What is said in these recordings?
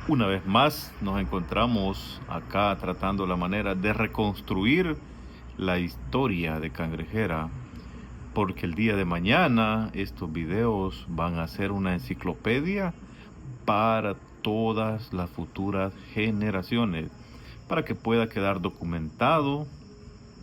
Una vez más nos encontramos acá tratando la manera de reconstruir la historia de Cangrejera, porque el día de mañana estos videos van a ser una enciclopedia para todas las futuras generaciones, para que pueda quedar documentado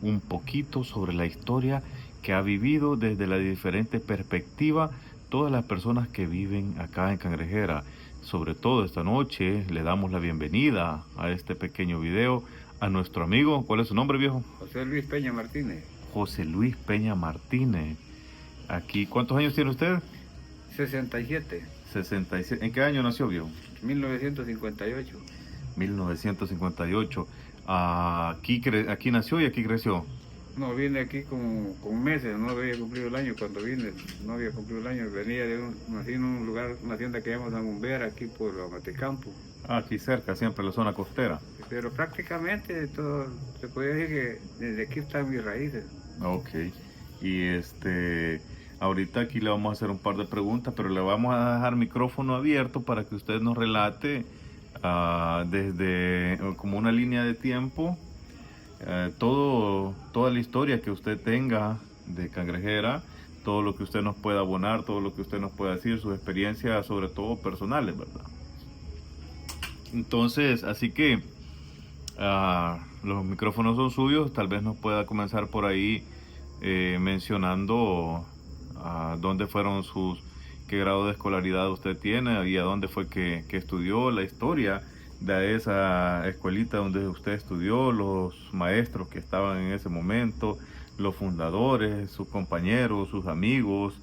un poquito sobre la historia que ha vivido desde la diferente perspectiva todas las personas que viven acá en Cangrejera. Sobre todo esta noche le damos la bienvenida a este pequeño video a nuestro amigo. ¿Cuál es su nombre, viejo? José Luis Peña Martínez. José Luis Peña Martínez. Aquí, ¿cuántos años tiene usted? 67. 67. ¿En qué año nació, viejo? 1958. 1958. Aquí nació y aquí creció. No, vine aquí con meses, no había cumplido el año. Cuando vine, no había cumplido el año. Venía nací en un lugar, una hacienda que llamamos San Humbera, aquí por Amaticampo. Aquí cerca, siempre la zona costera. Pero prácticamente todo, se podría decir que desde aquí están mis raíces. Ok. Y ahorita aquí le vamos a hacer un par de preguntas, pero le vamos a dejar micrófono abierto para que usted nos relate desde como una línea de tiempo toda la historia que usted tenga de Cangrejera, todo lo que usted nos pueda abonar, todo lo que usted nos pueda decir, sus experiencias, sobre todo personales, ¿verdad? Entonces, así que los micrófonos son suyos, tal vez nos pueda comenzar por ahí mencionando dónde fueron qué grado de escolaridad usted tiene y a dónde fue que estudió, la historia de esa escuelita donde usted estudió, los maestros que estaban en ese momento, los fundadores, sus compañeros, sus amigos,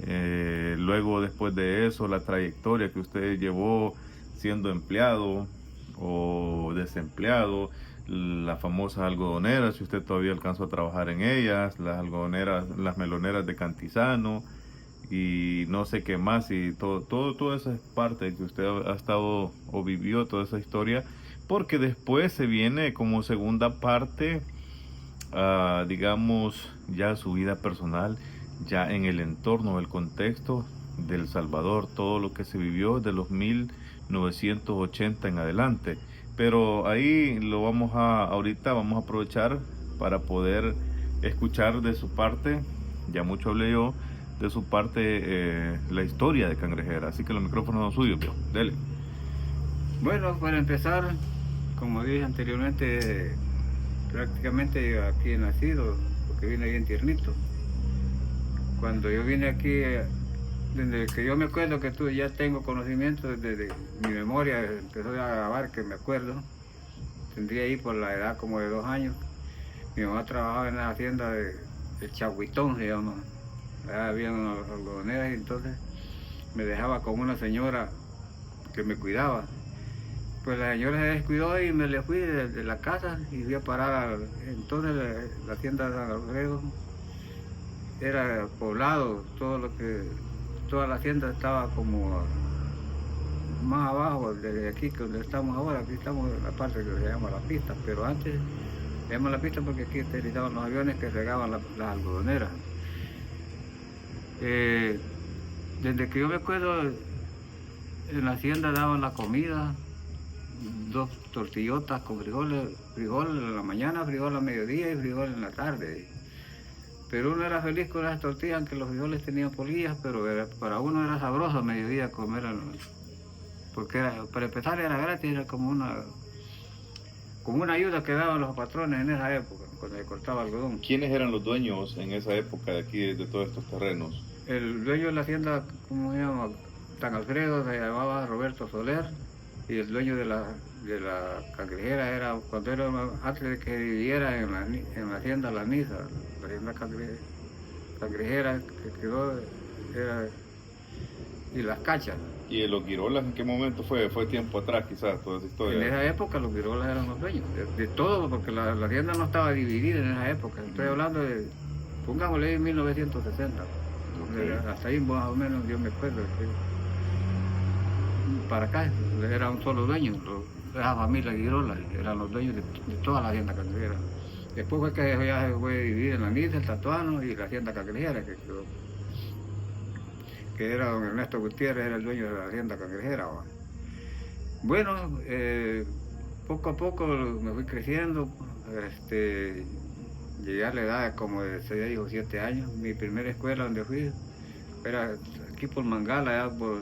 luego después de eso la trayectoria que usted llevó siendo empleado o desempleado, las famosas algodoneras, si usted todavía alcanzó a trabajar en ellas, las algodoneras, las meloneras de Cantizano y no sé qué más, y toda esa parte que usted ha estado o vivió toda esa historia, porque después se viene como segunda parte, digamos, ya su vida personal, ya en el entorno, el contexto del Salvador, todo lo que se vivió de los 1980 en adelante. Pero ahí ahorita vamos a aprovechar para poder escuchar de su parte, ya mucho hablé yo, de su parte la historia de Cangrejera. Así que los micrófonos son suyos, viejo. Dele. Bueno, para empezar, como dije anteriormente, prácticamente aquí he nacido, porque vine bien tiernito. Cuando yo vine aquí, desde que yo me acuerdo que ya tengo conocimiento, desde mi memoria empezó a grabar, que me acuerdo, tendría ahí por la edad como de 2 años. Mi mamá trabajaba en la hacienda de Chahuitón, se llama. Había unas algodoneras y entonces me dejaba con una señora que me cuidaba. Pues la señora se descuidó y me le fui de la casa y fui a parar entonces la hacienda de San Alfredo. Era poblado, toda la hacienda estaba como más abajo de aquí que donde estamos ahora. Aquí estamos en la parte que se llama la pista, pero antes se llama la pista porque aquí utilizaban los aviones que regaban las algodoneras. Desde que yo me acuerdo, en la hacienda daban la comida, 2 tortillotas con frijoles, frijol en la mañana, frijol a mediodía y frijol en la tarde. Pero uno era feliz con las tortillas, aunque los frijoles tenían polillas, pero para uno era sabroso a mediodía comer, porque para empezar era gratis, era como una ayuda que daban los patrones en esa época, cuando se cortaba algodón. ¿Quiénes eran los dueños en esa época de aquí, de todos estos terrenos? El dueño de la hacienda, ¿cómo se llama? San Alfredo, se llamaba Roberto Soler, y el dueño de la cangrejera era, antes de que viviera en la hacienda La Niza, la hacienda cangrejera que quedó, y Las Cachas. ¿Y los Girolas en qué momento fue? Fue tiempo atrás quizás, toda esa historia. En esa época los Girolas eran los dueños, de todo, porque la hacienda no estaba dividida en esa época. Estoy hablando de, pongámosle, en 1960. Okay. Hasta ahí más o menos yo me acuerdo. Para acá era un solo dueño, esa familia Girola, eran los dueños de toda la hacienda cangrejera. Después fue que ya se fue dividida en la Niza, el Tatuano y la hacienda cangrejera que quedó. Que era don Ernesto Gutiérrez, era el dueño de la hacienda cangrejera. Bueno, poco a poco me fui creciendo, llegué a la edad como de 6 o 7 años. Mi primera escuela donde fui era aquí por Mangala, allá por,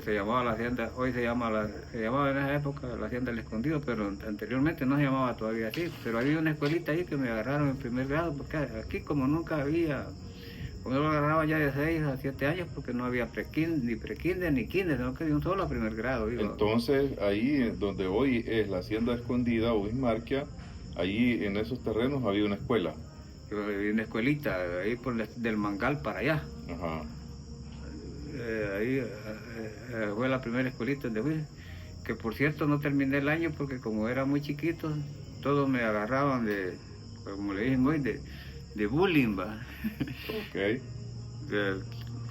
se llamaba la hacienda, hoy se llamaba en esa época la hacienda del Escondido, pero anteriormente no se llamaba todavía así. Pero había una escuelita ahí que me agarraron en primer grado, porque aquí como nunca había, como yo lo agarraba ya de 6 a 7 años, porque no había ni prekinder ni kinder, sino que de un solo a primer grado iba. Entonces, ahí donde hoy es la Hacienda Escondida o Bismarquia, ahí en esos terrenos había una escuela. Había una escuelita ahí del Mangal para allá. Ajá. Ahí fue la primera escuelita donde fui, que por cierto no terminé el año porque como era muy chiquito, todos me agarraban de, como le dicen hoy, de bullying, va. Ok.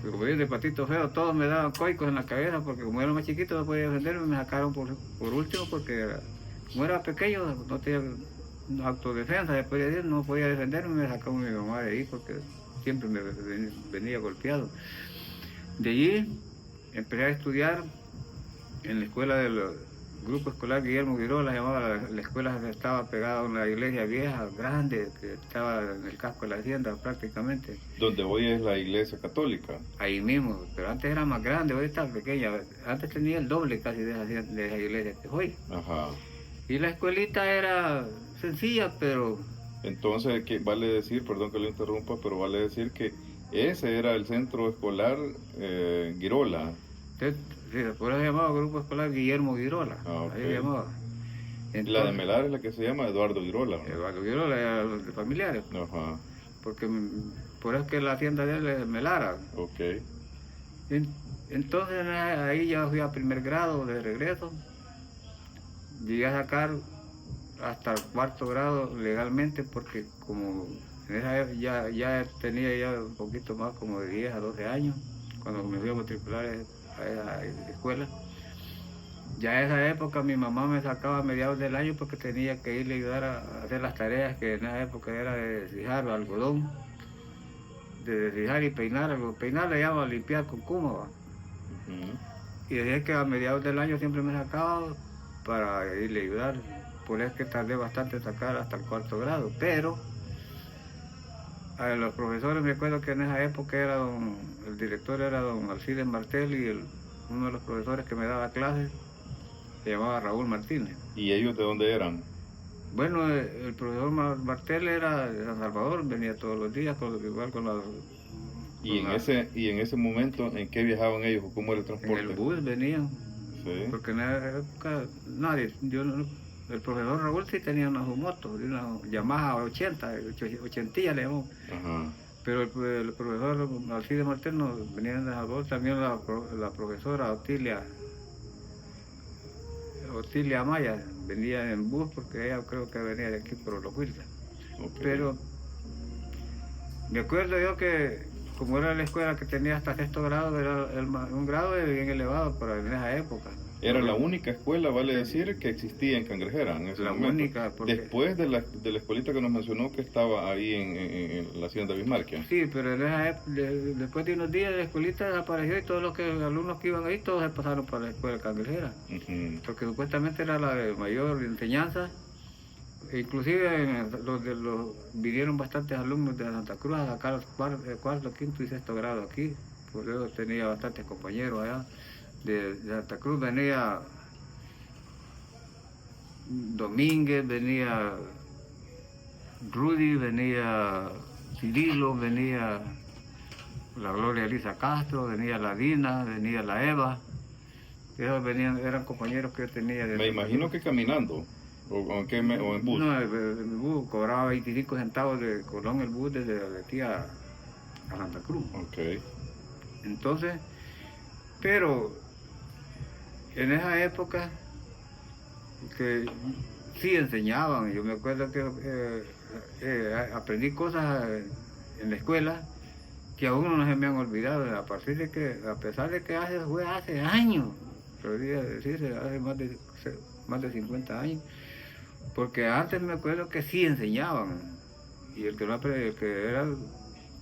Como dicen, de patito feo, todos me daban coicos en la cabeza porque como era más chiquito no podía defenderme, me sacaron por último porque como era pequeño no tenía autodefensa, después de 10 no podía defenderme, me sacó mi mamá de ahí porque siempre me venía golpeado. De allí empecé a estudiar en la escuela del Grupo Escolar Guillermo Girola, la escuela estaba pegada a una iglesia vieja, grande, que estaba en el casco de la hacienda prácticamente. Donde hoy es la iglesia católica. Ahí mismo, pero antes era más grande, hoy está pequeña. Antes tenía el doble casi de esa iglesia que hoy. Ajá. Y la escuelita era sencilla, pero... Entonces, ¿qué vale decir, perdón que lo interrumpa, pero vale decir que ese era el centro escolar Girola? Sí, por eso se llamaba Grupo Escolar Guillermo Girola. Ah, Ahí ok. se llamaba. Entonces, La de Melar es la que se llama Eduardo Girola, ¿no? Eduardo Girola era de familiares, Ajá. porque por eso es que la hacienda de él es Melara. Ok. Entonces ahí ya fui a primer grado de regreso. Llegué a sacar hasta el 4.º grado legalmente porque como en esa ya tenía ya un poquito más como de 10 a 12 años cuando me fui a matricular a esa escuela. Ya en esa época mi mamá me sacaba a mediados del año porque tenía que irle a ayudar a hacer las tareas que en esa época era de deshijar algodón, de deshijar y peinar. Peinar le llama limpiar con cuma. Y decía que a mediados del año siempre me sacaba para irle a ayudar. Por eso es que tardé bastante en sacar hasta el 4.º grado. Pero a los profesores, me acuerdo que en esa época el director era don Alcides Martel y uno de los profesores que me daba clases se llamaba Raúl Martínez. ¿Y ellos de dónde eran? Bueno, el profesor Martel era de San Salvador, venía todos los días, igual con los... ¿Y en ese momento en qué viajaban ellos o cómo era el transporte? En el bus venían. Sí. Porque en esa época nadie, el profesor Raúl sí tenía una moto, una Yamaha 80 le llamó. Ajá. Pero el profesor Alcides Martel venía de San Salvador, también la profesora Otilia Amaya venía en bus porque ella creo que venía de aquí por los Huillas. Okay. Pero me acuerdo yo que como era la escuela que tenía hasta 6.º grado, era un grado bien elevado para en esa época. Era la única escuela, vale decir, que existía en Cangrejera en ese momento. Única, porque... Después de la escuelita que nos mencionó que estaba ahí en la hacienda Bismarquia. Sí, pero en esa época, después de unos días la escuelita desapareció y todos los alumnos que iban ahí, todos se pasaron para la escuela Cangrejera. Porque supuestamente era la de mayor enseñanza. Inclusive vinieron bastantes alumnos de Santa Cruz a sacar el 4.º, 5.º y 6.º grado aquí. Por eso tenía bastantes compañeros allá. De Santa Cruz venía Domínguez, venía Rudy, venía Cirilo, venía la Gloria Elisa Castro, venía la Dina, venía la Eva. Esos eran compañeros que yo tenía. Me imagino que caminando, o en bus. No, el bus cobraba 25 centavos de Colón el bus desde aquí a Santa Cruz. Okay. Entonces, pero en esa época que sí enseñaban, yo me acuerdo que aprendí cosas en la escuela que aún no se me han olvidado, a pesar de que fue hace años, podría decirse, hace más de 50 años, porque antes me acuerdo que sí enseñaban, y el que era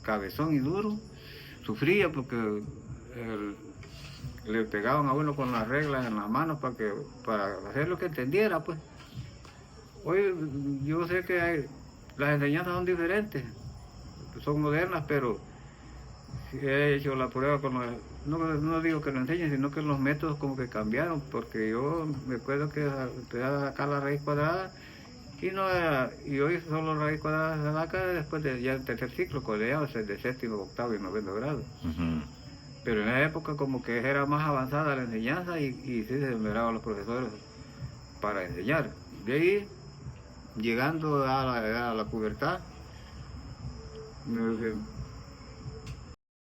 cabezón y duro, sufría porque le pegaban a uno con las reglas en las manos para hacer lo que entendiera, pues. Hoy yo sé que las enseñanzas son diferentes, son modernas, pero sí he hecho la prueba no digo que lo enseñen, sino que los métodos como que cambiaron, porque yo me acuerdo que empecé a sacar la raíz cuadrada y hoy solo la raíz cuadrada se saca después de ya el tercer ciclo colegiado, de séptimo, octavo y noveno grado. Ujú. Pero en esa época como que era más avanzada la enseñanza y sí se esmeraban los profesores para enseñar. De ahí, llegando a la pubertad,